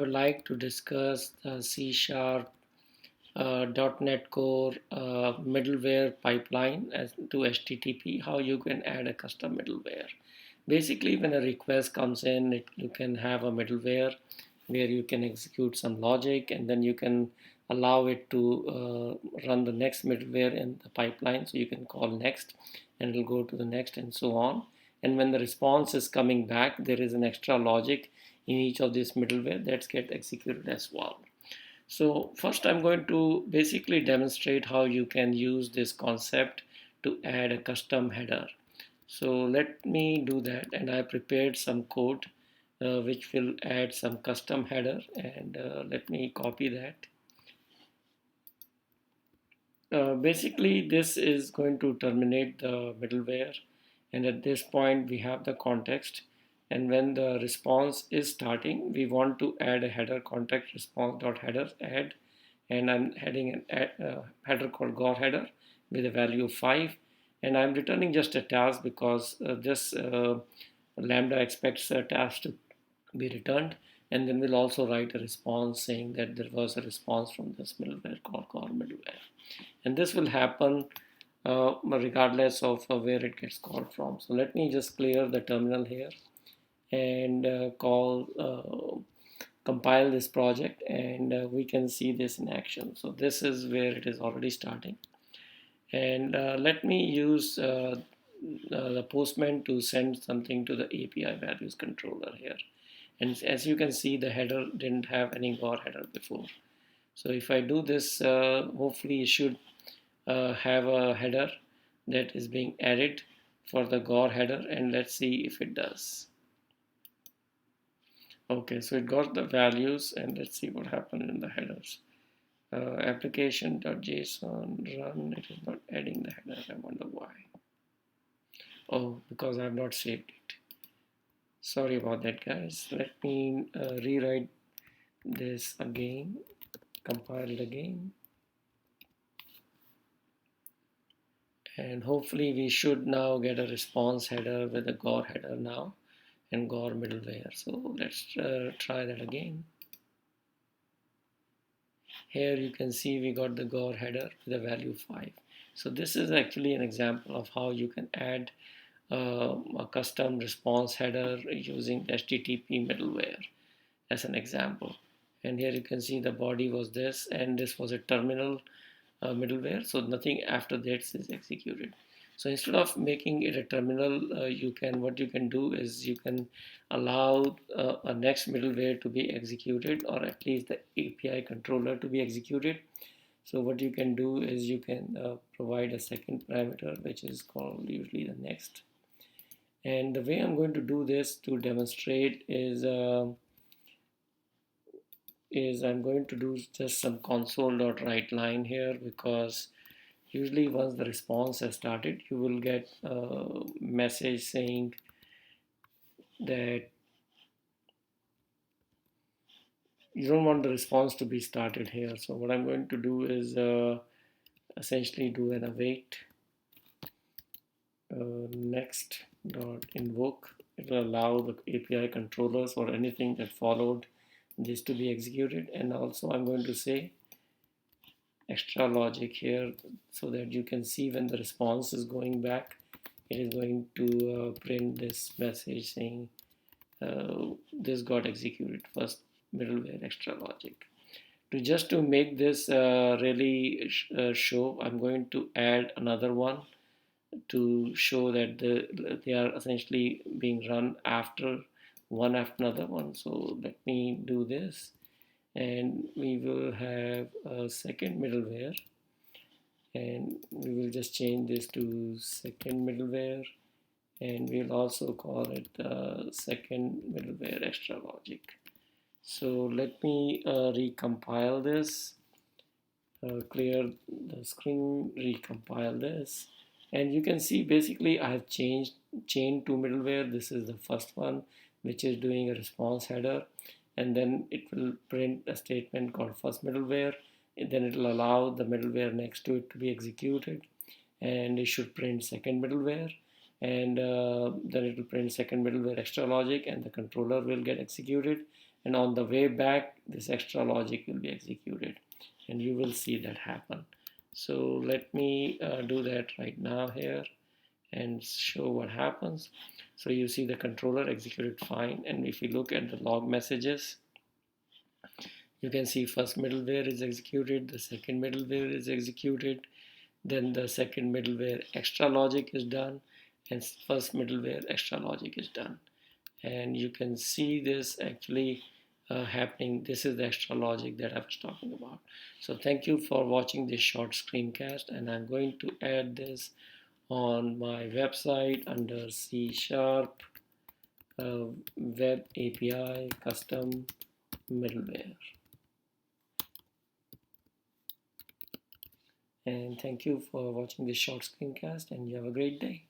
I would like to discuss the C Sharp .NET Core middleware pipeline as to HTTP, how you can add a custom middleware. Basically, when a request comes in, you can have a middleware where you can execute some logic, and then you can allow it to run the next middleware in the pipeline. So you can call next and it'll go to the next and so on. And when the response is coming back, there is an extra logic in each of these middleware that gets executed as well. So first I'm going to basically demonstrate how you can use this concept to add a custom header. So let me do that, and I prepared some code which will add some custom header, and let me copy that. Basically this is going to terminate the middleware, and at this point we have the context, and when the response is starting we want to add a header context response.header add, and I'm adding a header called gore header with a value of 5, and I'm returning just a task because this lambda expects a task to be returned, and then we'll also write a response saying that there was a response from this middleware called Core Middleware, and this will happen regardless of where it gets called from. So let me just clear the terminal here and compile this project, and we can see this in action. So this is where it is already starting, and let me use the postman to send something to the API values controller here. And as you can see, the header didn't have any gore header before. So if I do this, hopefully it should have a header that is being added for the gore header, and let's see if it does. Okay, so it got the values, and let's see what happened in the headers. Application.json run, it is not adding the header. I wonder why. Oh, because I have not saved it. Sorry about that, guys. Let me rewrite this again, compile it again, and hopefully we should now get a response header with a gore header now and gore middleware. So let's try that again. Here you can see we got the gore header with a value 5. So this is actually an example of how you can add a custom response header using HTTP middleware as an example. And here you can see the body was this, and this was a terminal middleware, so nothing after that is executed. So instead of making it a terminal, what you can do is you can allow a next middleware to be executed, or at least the API controller to be executed. So what you can do is you can provide a second parameter, which is called usually the next. And the way I'm going to do this to demonstrate is I'm going to do just some console.write line here, because usually once the response has started, you will get a message saying that you don't want the response to be started here. So what I'm going to do is essentially do an await next dot invoke. It will allow the API controllers or anything that followed this to be executed, and also I'm going to say extra logic here so that you can see when the response is going back, it is going to print this message saying this got executed first, middleware extra logic. To make this really show, I'm going to add another one to show that they are essentially being run one after another one. So let me do this, and we will have a second middleware, and we will just change this to second middleware, and we'll also call it second middleware extra logic. So let me recompile this, clear the screen, recompile this, and you can see basically I have changed chain to middleware. This is the first one, which is doing a response header, and then it will print a statement called first middleware, and then it will allow the middleware next to it to be executed, and it should print second middleware, and then it will print second middleware extra logic, and the controller will get executed, and on the way back this extra logic will be executed, and you will see that happen. So let me do that right now here and show what happens. So you see the controller executed fine, and if you look at the log messages, you can see first middleware is executed, the second middleware is executed, then the second middleware extra logic is done, and first middleware extra logic is done. And you can see this actually happening. This is the extra logic that I was talking about. So thank you for watching this short screencast, and I'm going to add this on my website under C# web API custom middleware. And thank you for watching this short screencast, and you have a great day.